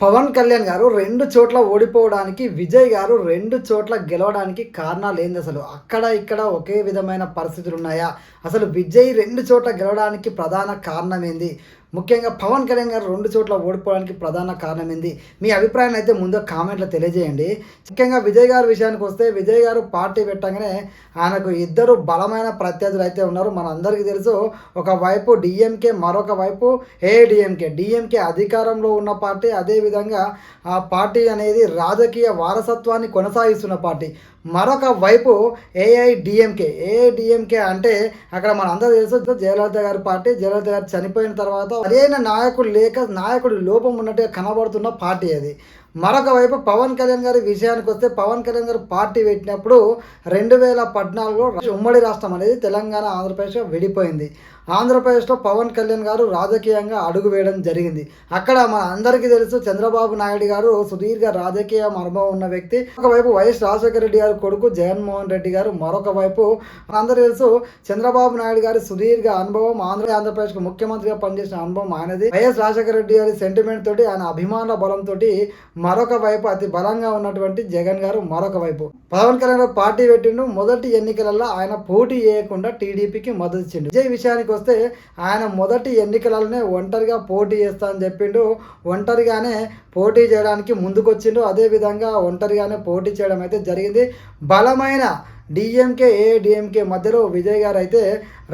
పవన్ కళ్యాణ్ గారు 2 చోట్ల ఓడిపోవడానికి, విజయ్ గారు 2 చోట్ల గెలవడానికి కారణాలేంది అసలు? అక్కడ, ఇక్కడ ఒకే విధమైన పరిస్థితులున్నాయా? అసలు విజయ్ 2 చోట్ల గెలవడానికి ప్రధాన కారణమేంది? ముఖ్యంగా పవన్ కళ్యాణ్ గారు 2 చోట్ల ఓడిపోవడానికి ప్రధాన కారణమేంది? మీ అభిప్రాయాన్ని అయితే ముందు కామెంట్‌లో తెలియజేయండి. ముఖ్యంగా విజయ్ గారి విషయానికొస్తే, విజయ్ గారు పార్టీ పెట్టంగానే ఆయనకు ఇద్దరు బలమైన ప్రత్యర్థులైతే ఉన్నారు. మనందరికీ తెలుసు. ఒకవైపు డీఎంకే, మరొక వైపు ఏఐడీఎంకే. డీఎంకే అధికారంలో ఉన్న పార్టీ. అదేవిధంగా ఆ పార్టీ అనేది రాజకీయ వారసత్వాన్ని కొనసాగిస్తున్న పార్టీ. మరొక వైపు ఏఐడీఎంకే. ఏఐడీఎంకే అంటే అక్కడ మనందరూ తెలుసు జయలలిత గారి పార్టీ. జయలలిత గారు చనిపోయిన తర్వాత సరైన నాయకుడు లేక, నాయకుడి లోపం ఉన్నట్టుగా కనబడుతున్న పార్టీ అది. మరొక వైపు పవన్ కళ్యాణ్ గారి విషయానికొస్తే, పవన్ కళ్యాణ్ గారు పార్టీ పెట్టినప్పుడు 2014లో ఉమ్మడి రాష్ట్రం అనేది తెలంగాణ, ఆంధ్రప్రదేశ్ విడిపోయింది. ఆంధ్రప్రదేశ్లో పవన్ కళ్యాణ్ గారు రాజకీయంగా అడుగు వేయడం జరిగింది. అక్కడ మన అందరికీ తెలుసు చంద్రబాబు నాయుడు గారు సుదీర్ఘ రాజకీయ అనుభవం ఉన్న వ్యక్తి. ఒకవైపు వైఎస్ రాజశేఖర రెడ్డి గారు కొడుకు జగన్మోహన్ రెడ్డి గారు. మరొక వైపు అందరూ తెలుసు చంద్రబాబు నాయుడు గారి సుదీర్ఘ అనుభవం, ఆంధ్రప్రదేశ్కు ముఖ్యమంత్రిగా పనిచేసిన అనుభవం ఆయనది. వైఎస్ రాజశేఖర రెడ్డి గారి సెంటిమెంట్ తోటి, ఆయన అభిమానుల బలంతో మరొక వైపు అతి బలంగా ఉన్నటువంటి జగన్ గారు మరొక వైపు. పవన్ కళ్యాణ్ గారు పార్టీ పెట్టిండు. మొదటి ఎన్నికలలో ఆయన పోటీ చేయకుండా టీడీపీకి మద్దతు ఇచ్చిండు. విజయ్ విషయానికి వస్తే ఆయన మొదటి ఎన్నికలలోనే ఒంటరిగా పోటీ చేస్తా అని చెప్పిండు. ఒంటరిగానే పోటీ చేయడానికి ముందుకొచ్చిండు. అదేవిధంగా ఒంటరిగానే పోటీ చేయడం అయితే జరిగింది. బలమైన డిఎంకే, ఏఐడిఎంకే మధ్యలో విజయ్ గారు అయితే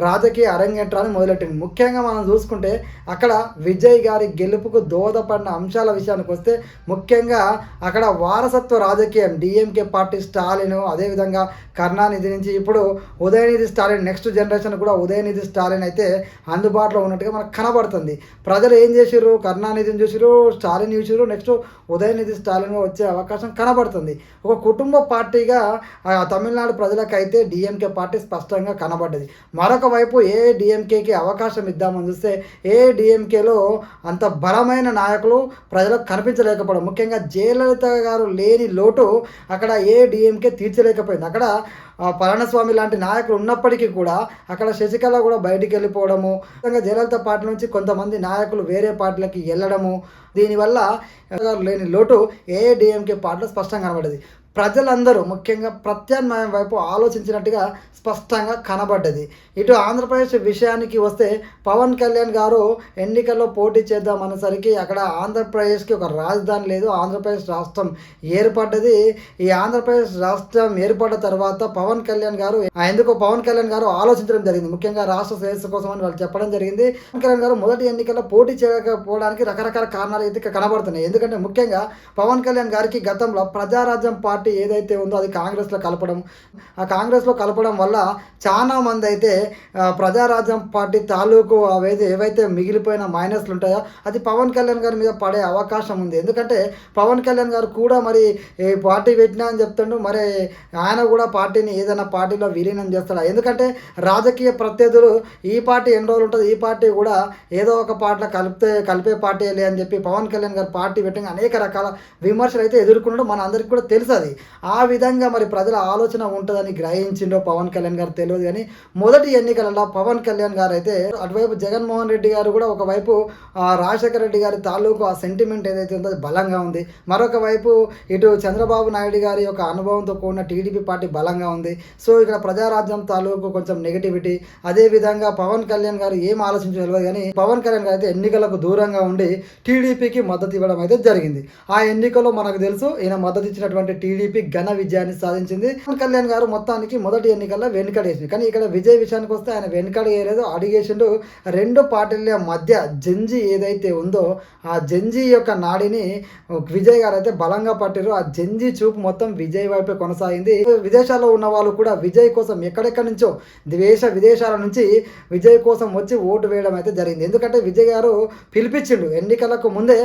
రాజకీయ అరంగేట్రాన్ని మొదలెట్టింది. ముఖ్యంగా మనం చూసుకుంటే అక్కడ విజయ్ గారి గెలుపుకు దోహదపడిన అంశాల విషయానికి వస్తే, ముఖ్యంగా అక్కడ వారసత్వ రాజకీయం డిఎంకే పార్టీ స్టాలిన్, అదేవిధంగా కరుణానిధి నుంచి ఇప్పుడు ఉదయనిధి స్టాలిన్, నెక్స్ట్ జనరేషన్ కూడా ఉదయనిధి స్టాలిన్ అయితే అందుబాటులో ఉన్నట్టుగా మనకు కనబడుతుంది. ప్రజలు ఏం చేసిర్రు? కరుణానిధిని చూసిరు, స్టాలిన్ చూసిరు, నెక్స్ట్ ఉదయనిధి స్టాలిన్ వచ్చే అవకాశం కనబడుతుంది. ఒక కుటుంబ పార్టీగా తమిళనాడు ప్రజలకైతే డిఎంకే పార్టీ స్పష్టంగా కనబడ్డది. మరొక వైపు ఏఐడిఎంకేకి అవకాశం ఇద్దామని చూస్తే ఏఐడిఎంకేలో అంత బలమైన నాయకులు ప్రజలకు కనిపించలేకపోవడం, ముఖ్యంగా జయలలిత గారు లేని లోటు అక్కడ ఏఐడిఎంకే తీర్చలేకపోయింది. అక్కడ పళనిస్వామి లాంటి నాయకులు ఉన్నప్పటికీ కూడా అక్కడ శశికళ కూడా బయటికి వెళ్ళిపోవడము, జయలలిత పార్టీ నుంచి కొంతమంది నాయకులు వేరే పార్టీలకి వెళ్ళడము, దీనివల్ల లేని లోటు ఏఐడిఎంకే పార్టీలో స్పష్టంగా కనబడ్డది. ప్రజలందరూ ముఖ్యంగా ప్రత్యామ్నాయం వైపు ఆలోచించినట్టుగా స్పష్టంగా కనబడ్డది. ఇటు ఆంధ్రప్రదేశ్ విషయానికి వస్తే పవన్ కళ్యాణ్ గారు ఎన్నికల్లో పోటీ చేద్దామనేసరికి అక్కడ ఆంధ్రప్రదేశ్కి ఒక రాజధాని లేదు. ఆంధ్రప్రదేశ్ రాష్ట్రం ఏర్పడ్డది. ఈ ఆంధ్రప్రదేశ్ రాష్ట్రం ఏర్పడ్డ తర్వాత పవన్ కళ్యాణ్ గారు ఆలోచించడం జరిగింది. ముఖ్యంగా రాష్ట్ర శ్రేయస్సు కోసం అని వాళ్ళు చెప్పడం జరిగింది. పవన్ కళ్యాణ్ గారు మొదటి ఎన్నికల్లో పోటీ చేయకపోవడానికి రకరకాల కారణాలు అయితే కనబడుతున్నాయి. ఎందుకంటే ముఖ్యంగా పవన్ కళ్యాణ్ గారికి గతంలో ప్రజారాజ్యం పార్టీ ఏదైతే ఉందో అది కాంగ్రెస్లో కలపడం, ఆ కాంగ్రెస్లో కలపడం వల్ల చాలా మంది అయితే ప్రజారాజ్యం పార్టీ తాలూకు ఏవైతే మిగిలిపోయిన మైనస్లు ఉంటాయో అది పవన్ కళ్యాణ్ గారి మీద పడే అవకాశం ఉంది. ఎందుకంటే పవన్ కళ్యాణ్ గారు కూడా మరి పార్టీ పెట్టినా అని చెప్తాడు, మరి ఆయన కూడా పార్టీని ఏదైనా పార్టీలో విలీనం చేస్తాడా? ఎందుకంటే రాజకీయ ప్రత్యర్థులు ఈ పార్టీ ఎన్ని రోజులు ఉంటుంది, ఈ పార్టీ కూడా ఏదో ఒక పార్టీలో కలిపే పార్టీ అని చెప్పి పవన్ కళ్యాణ్ గారు పార్టీ పెట్టిన అనేక రకాల విమర్శలు అయితే ఎదుర్కొన్నాడు. మన అందరికీ కూడా తెలుసు అది. ఆ విధంగా మరి ప్రజల ఆలోచన ఉంటుందని గ్రహించిండో పవన్ కళ్యాణ్ గారు తెలియదు. కానీ మొదటి ఎన్నికలలో పవన్ కళ్యాణ్ గారు అయితే అటువైపు జగన్మోహన్ రెడ్డి గారు కూడా ఒకవైపు రాజశేఖర రెడ్డి గారి తాలూకు ఆ సెంటిమెంట్ ఏదైతే ఉందో అది బలంగా ఉంది. మరొక వైపు ఇటు చంద్రబాబు నాయుడు గారి యొక్క అనుభవంతో కూడిన టీడీపీ పార్టీ బలంగా ఉంది. సో ఇక్కడ ప్రజారాజ్యం తాలూకు కొంచెం నెగిటివిటీ, అదేవిధంగా పవన్ కళ్యాణ్ గారు ఏం ఆలోచించలేదు. కానీ పవన్ కళ్యాణ్ గారు అయితే ఎన్నికలకు దూరంగా ఉండి టీడీపీకి మద్దతు ఇవ్వడం అయితే జరిగింది. ఆ ఎన్నికల్లో మనకు తెలుసు ఈయన మద్దతు ఇచ్చినటువంటి టీడీపీ ఘన విజయాన్ని సాధించింది. పవన్ కళ్యాణ్ గారు మొత్తానికి మొదటి ఎన్నికల్లో వెనుకడేసింది. కానీ ఇక్కడ విజయ్ విషయానికి వస్తే ఆయన వెనుకడ వేయలేదు, అడిగేసిండు. రెండు పార్టీల మధ్య జంజీ ఏదైతే ఉందో ఆ జంజీ యొక్క నాడిని విజయ్ గారు అయితే బలంగా పట్టారు. ఆ జంజీ చూపు మొత్తం విజయ్ వైపే కొనసాగింది. విదేశాల్లో ఉన్న వాళ్ళు కూడా విజయ్ కోసం ఎక్కడెక్కడి నుంచో విదేశాల నుంచి విజయ్ కోసం వచ్చి ఓటు వేయడం అయితే జరిగింది. ఎందుకంటే విజయ్ గారు పిలిపించిండు ఎన్నికలకు ముందే,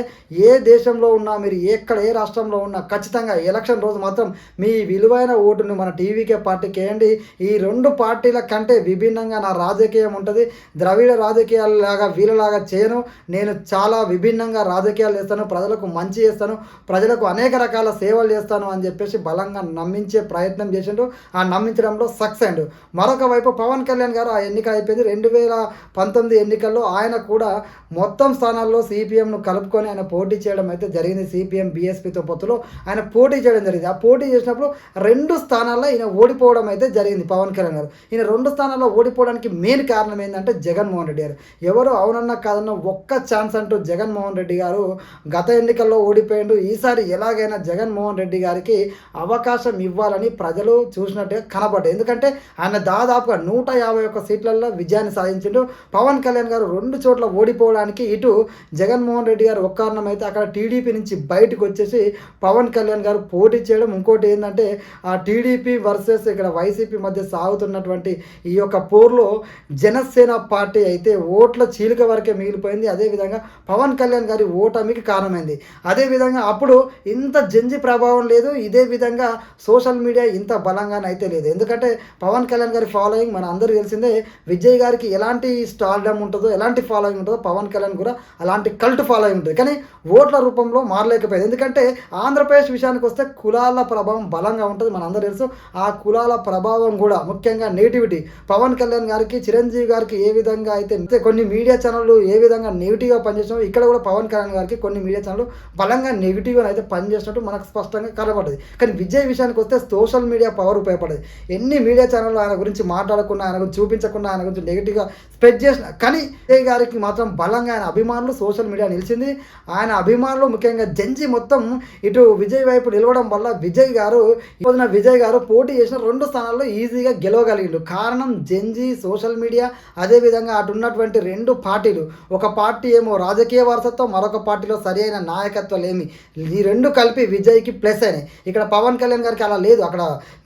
ఏ దేశంలో ఉన్నా మీరు ఏ రాష్ట్రంలో ఉన్నా ఖచ్చితంగా ఎలక్షన్ రోజు మాత్రం మీ విలువైన ఓటును మన టీవీకే పార్టీకి వేయండి. ఈ 2 పార్టీల కంటే విభిన్నంగా నా రాజకీయం ఉంటుంది. ద్రవిడ రాజకీయాలలాగా వీళ్ళలాగా చేయను. నేను చాలా విభిన్నంగా రాజకీయాలు చేస్తాను. ప్రజలకు మంచి చేస్తాను. ప్రజలకు అనేక రకాల సేవలు చేస్తాను అని చెప్పేసి బలంగా నమ్మించే ప్రయత్నం చేసిండు. ఆ నమ్మించడంలో సక్సెస్ అయ్యిండు. మరొక వైపు పవన్ కళ్యాణ్ గారు ఆ ఎన్నిక అయిపోయింది. 2019 ఎన్నికల్లో ఆయన కూడా మొత్తం స్థానాల్లో సిపిఎంను కలుపుకొని ఆయన పోటీ చేయడం అయితే జరిగింది. సిపిఎం బీఎస్పీతో పొత్తులో ఆయన పోటీ చేయడం జరిగింది. ఆ పోటీ చేసినప్పుడు 2 స్థానాల్లో ఈయన ఓడిపోవడం అయితే జరిగింది పవన్ కళ్యాణ్ గారు. ఈయన 2 స్థానాల్లో ఓడిపోవడానికి మెయిన్ కారణం ఏంటంటే జగన్మోహన్ రెడ్డి గారు. ఎవరు అవునన్నా కాదన్నా ఒక్క ఛాన్స్ అంటూ జగన్మోహన్ రెడ్డి గారు గత ఎన్నికల్లో ఓడిపోయిండు. ఈసారి ఎలాగైనా జగన్మోహన్ రెడ్డి గారికి అవకాశం ఇవ్వాలని ప్రజలు చూసినట్టుగా కనబడ్డాయి. ఎందుకంటే ఆయన దాదాపుగా 151 సీట్లలో విజయాన్ని సాధించిండు. పవన్ కళ్యాణ్ గారు 2 చోట్ల ఓడిపోవడానికి ఇటు జగన్మోహన్ రెడ్డి గారు ఒక కారణం అయితే అక్కడ టీడీపీ నుంచి బయటకు వచ్చేసి పవన్ కళ్యాణ్ గారు పోటీ చేయడం. ఇంకోటి ఏంటంటే ఆ టీడీపీ వర్సెస్ ఇక్కడ వైసీపీ మధ్య సాగుతున్నటువంటి ఈ యొక్క పోర్లో జనసేన పార్టీ అయితే ఓట్ల చీలిక వరకే మిగిలిపోయింది. అదేవిధంగా పవన్ కళ్యాణ్ గారి ఓటమికి కారణమైంది. అదేవిధంగా అప్పుడు ఇంత జంజి ప్రభావం లేదు. ఇదే విధంగా సోషల్ మీడియా ఇంత బలంగానైతే లేదు. ఎందుకంటే పవన్ కళ్యాణ్ గారి ఫాలోయింగ్ మన అందరికీ తెలిసిందే. విజయ్ గారికి ఎలాంటి స్టార్డమ్ ఉంటుందో, ఎలాంటి ఫాలోయింగ్ ఉంటుందో పవన్ కళ్యాణ్ కూడా అలాంటి కల్ట్ ఫాలోయింగ్ ఉంటుంది. కానీ ఓట్ల రూపంలో మారలేకపోయింది. ఎందుకంటే ఆంధ్రప్రదేశ్ విషయానికి వస్తే కులాల ప్రభావం బలంగా ఉంటుంది. మన అందరూ తెలుసు. ఆ కులాల ప్రభావం కూడా ముఖ్యంగా నెగిటివిటీ పవన్ కళ్యాణ్ గారికి, చిరంజీవి గారికి ఏ విధంగా అయితే కొన్ని మీడియా ఛానళ్ళు ఏ విధంగా నెగిటివ్గా పనిచేసినామో ఇక్కడ కూడా పవన్ కళ్యాణ్ గారికి కొన్ని మీడియా ఛానళ్ళు బలంగా నెగిటివ్గా అయితే పనిచేసినట్టు మనకు స్పష్టంగా కనబడుతుంది. కానీ విజయ్ విషయానికి వస్తే సోషల్ మీడియా పవర్ ఉపయోగపడదు. ఎన్ని మీడియా ఛానళ్ళు ఆయన గురించి మాట్లాడకుండా, ఆయన గురించి చూపించకుండా, ఆయన గురించి నెగిటివ్గా స్ప్రెడ్ చేసిన కానీ విజయ్ గారికి మాత్రం బలంగా ఆయన అభిమానులు సోషల్ మీడియా నిలిచింది. ఆయన అభిమానులు ముఖ్యంగా జంజి మొత్తం ఇటు విజయ్ వైపు నిలవడం వల్ల విజయ్ గారు పోటీ చేసిన 2 స్థానాల్లో ఈజీగా గెలవగలిగిండు. కారణం జంజి, సోషల్ మీడియా, అదేవిధంగా అటు ఉన్నటువంటి 2 పార్టీలు. ఒక పార్టీ ఏమో రాజకీయ వారసత్వం, మరొక పార్టీలో సరి అయిన నాయకత్వం లేమి. ఈ 2 కలిపి విజయ్కి ప్లస్ అయినాయి. ఇక్కడ పవన్ కళ్యాణ్ గారికి అలా లేదు. అక్కడ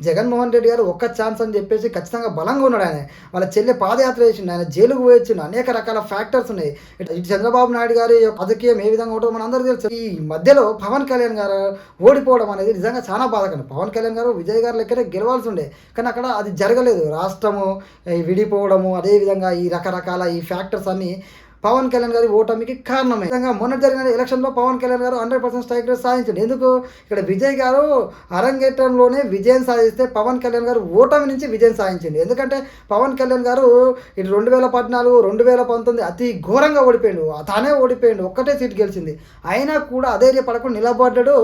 జగన్మోహన్ రెడ్డి గారు ఒక్క ఛాన్స్ అని చెప్పేసి ఖచ్చితంగా బలంగా ఉన్నాడు. ఆయన వాళ్ళ చెల్లె పాదయాత్ర చేసిండు, ఆయన జైలుకు పోయొచ్చిండు. అనేక రకాల ఫ్యాక్టర్స్ ఉన్నాయి. ఇటు చంద్రబాబు నాయుడు గారి రాజకీయం ఏ విధంగా ఉంటుందో మన అందరికీ తెలుసు. ఈ మధ్యలో పవన్ కళ్యాణ్ గారు ఓడిపోవడం అనేది నిజంగా చాలా బాధకరం. పవన్ కళ్యాణ్ గారు విజయ్ గారు లెక్కనే గెలవాల్సి ఉండే, కానీ అక్కడ అది జరగలేదు. రాష్ట్రము విడిపోవడము, అదేవిధంగా ఈ రకరకాల ఈ ఫ్యాక్టర్స్ అన్నీ పవన్ కళ్యాణ్ గారి ఓటమికి కారణమే. విధంగా మొన్న జరిగిన ఎలక్షన్లో పవన్ కళ్యాణ్ గారు 100% స్ట్రైక్ రేట్ సాధించండి. ఎందుకు ఇక్కడ విజయ్ గారు అరంగేట్రంలోనే విజయం సాధిస్తే పవన్ కళ్యాణ్ గారు ఓటమి నుంచి విజయం సాధించండి. ఎందుకంటే పవన్ కళ్యాణ్ గారు ఇటు 2014, 2019 అతి ఘోరంగా ఓడిపోయాడు. తానే ఓడిపోయాడు, ఒక్కటే సీటు గెలిచింది. అయినా కూడా అధైర్యపడకుండా నిలబడ్డాడు.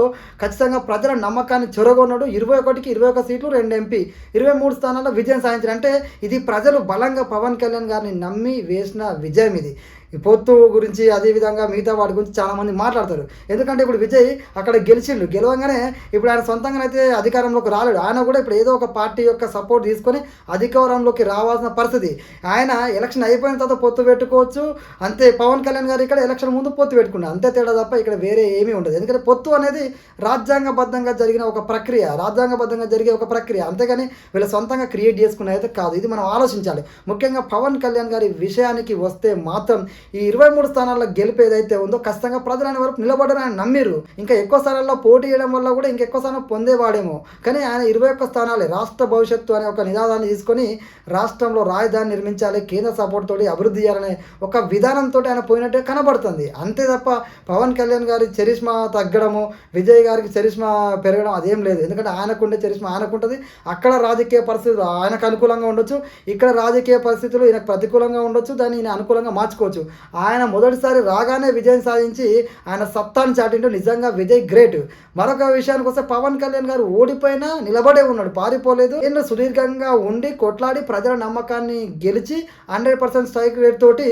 ఖచ్చితంగా ప్రజల నమ్మకాన్ని చొరగొన్నాడు. 21కి 21 సీట్లు, 2 ఎంపీ, 23 స్థానాల్లో విజయం సాధించారు. అంటే ఇది ప్రజలు బలంగా పవన్ కళ్యాణ్ గారిని నమ్మి వేసిన విజయం ఇది. ఈ పొత్తు గురించి అదేవిధంగా మిగతా వాటి గురించి చాలామంది మాట్లాడతారు. ఎందుకంటే ఇప్పుడు విజయ్ అక్కడ గెలవంగానే ఇప్పుడు ఆయన సొంతంగానైతే అధికారంలోకి రాలేడు. ఆయన కూడా ఇప్పుడు ఏదో ఒక పార్టీ యొక్క సపోర్ట్ తీసుకొని అధికారంలోకి రావాల్సిన పరిస్థితి. ఆయన ఎలక్షన్ అయిపోయిన తర్వాత పొత్తు పెట్టుకోవచ్చు అంతే. పవన్ కళ్యాణ్ గారు ఇక్కడ ఎలక్షన్ ముందు పొత్తు పెట్టుకున్నారు అంతే తేడా తప్ప ఇక్కడ వేరే ఏమీ ఉండదు. ఎందుకంటే పొత్తు అనేది రాజ్యాంగబద్ధంగా జరిగిన ఒక ప్రక్రియ, రాజ్యాంగబద్ధంగా జరిగే ఒక ప్రక్రియ, అంతేగాని వీళ్ళ సొంతంగా క్రియేట్ చేసుకునే అయితే కాదు. ఇది మనం ఆలోచించాలి. ముఖ్యంగా పవన్ కళ్యాణ్ గారి విషయానికి వస్తే మాత్రం ఈ 23 స్థానాల్లో గెలుపు ఏదైతే ఉందో ఖచ్చితంగా ప్రజలైన వరకు నిలబడని ఆయన నమ్మిరు. ఇంకా ఎక్కువ స్థానాల్లో పోటీ చేయడం వల్ల కూడా ఇంకా ఎక్కువ స్థానం పొందేవాడేమో. కానీ ఆయన 21 స్థానాలే రాష్ట్ర భవిష్యత్తు అనే ఒక నినాదాన్ని తీసుకొని రాష్ట్రంలో రాజధాని నిర్మించాలి, కేంద్ర సపోర్ట్ తోటి అభివృద్ధి చేయాలనే ఒక విధానంతో ఆయన పోయినట్టే కనబడుతుంది. అంతే తప్ప పవన్ కళ్యాణ్ గారి చరిష్మా తగ్గడము, విజయ్ గారికి చరిష్మా పెరగడం అదేం లేదు. ఎందుకంటే ఆయనకుండే చరిష్మా ఆయనకుంటుంది. అక్కడ రాజకీయ పరిస్థితులు ఆయనకు అనుకూలంగా ఉండొచ్చు, ఇక్కడ రాజకీయ పరిస్థితులు ఈయనకు ప్రతికూలంగా ఉండొచ్చు, దాన్ని ఈయన అనుకూలంగా మార్చుకోవచ్చు. ఆయన మొదటిసారి రాగానే విజయం సాధించి ఆయన సత్తాను చాటింటూ నిజంగా విజయ్ గ్రేట్. మరొక విషయానికి వస్తే పవన్ కళ్యాణ్ గారు ఓడిపోయినా నిలబడే ఉన్నాడు, పారిపోలేదు. ఎన్నో సుదీర్ఘంగా ఉండి కొట్లాడి ప్రజల నమ్మకాన్ని గెలిచి 100% స్ట్రైక్ రేట్ తోటి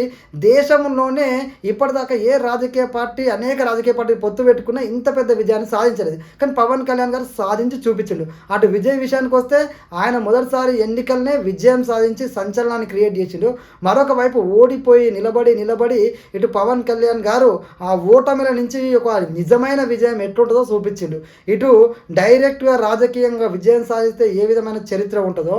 దేశంలోనే ఇప్పటిదాకా ఏ రాజకీయ పార్టీ, అనేక రాజకీయ పార్టీ పొత్తు పెట్టుకున్న ఇంత పెద్ద విజయాన్ని సాధించలేదు. కానీ పవన్ కళ్యాణ్ గారు సాధించి చూపించాడు. అటు విజయ్ విషయానికి వస్తే ఆయన మొదటిసారి ఎన్నికలనే విజయం సాధించి సంచలనాన్ని క్రియేట్ చేసిండు. మరొక వైపు ఓడిపోయి నిలబడి నిలబడి ఇటు పవన్ కళ్యాణ్ గారు ఆ ఓటమిల నుంచి ఒక నిజమైన విజయం ఎట్లుంటుందో చూపించిండు. ఇటు డైరెక్ట్గా రాజకీయంగా విజయం సాధిస్తే ఏ విధమైన చరిత్ర ఉంటుందో,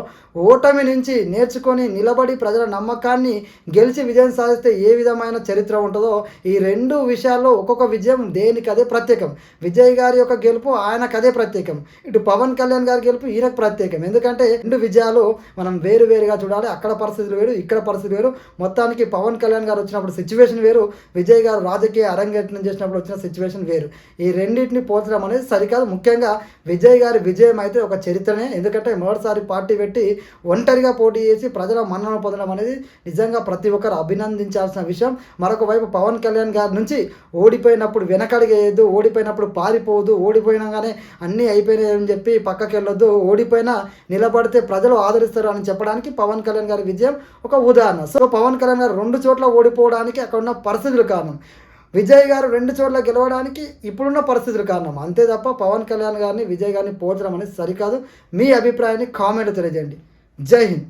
ఓటమి నుంచి నేర్చుకొని నిలబడి ప్రజల నమ్మకాన్ని గెలిచి విజయం సాధిస్తే ఏ విధమైన చరిత్ర ఉంటుందో, ఈ రెండు విషయాల్లో ఒక్కొక్క విజయం దేనికదే ప్రత్యేకం. విజయ్ గారి యొక్క గెలుపు ఆయనకదే ప్రత్యేకం, ఇటు పవన్ కళ్యాణ్ గారి గెలుపు ఈయనకు ప్రత్యేకం. ఎందుకంటే రెండు విజయాలు మనం వేరువేరుగా చూడాలి. అక్కడ పరిస్థితులు వేరు, ఇక్కడ పరిస్థితి వేరు. మొత్తానికి పవన్ కళ్యాణ్ గారు వచ్చినప్పుడు సిచ్యువేషన్ వేరు, విజయ్ గారు రాజకీయ అరంగేట్నం చేసినప్పుడు వచ్చిన సిచ్యువేషన్ వేరు. ఈ రెండింటిని పోల్చడం అనేది సరికాదు. ముఖ్యంగా విజయ్ గారి విజయం అయితే ఒక చరిత్రనే. ఎందుకంటే మొదటిసారి పార్టీ పెట్టి ఒంటరిగా పోటీ చేసి ప్రజల మన్నన పొందడం అనేది నిజంగా ప్రతి ఒక్కరు అభినందించాల్సిన విషయం. మరొక వైపు పవన్ కళ్యాణ్ గారి నుంచి ఓడిపోయినప్పుడు వెనకడిగేయద్దు, ఓడిపోయినప్పుడు పారిపోవద్దు, ఓడిపోయినాగానే అన్నీ అయిపోయినాయని చెప్పి పక్కకి వెళ్ళొద్దు, ఓడిపోయినా నిలబడితే ప్రజలు ఆదరిస్తారు అని చెప్పడానికి పవన్ కళ్యాణ్ గారి విజయం ఒక ఉదాహరణ. సో పవన్ కళ్యాణ్ గారు 2 చోట్ల ఓడిపోవడానికి అక్కడ ఉన్న పరిస్థితులు కారణం, విజయ్ గారు 2 చోట్ల గెలవడానికి ఇప్పుడున్న పరిస్థితులు కారణం. అంతే తప్ప పవన్ కళ్యాణ్ గారిని విజయ్ గారిని పోల్చడం అనేది సరికాదు. మీ అభిప్రాయాన్ని కామెంట్ తెలియజేయండి. జై హింద్.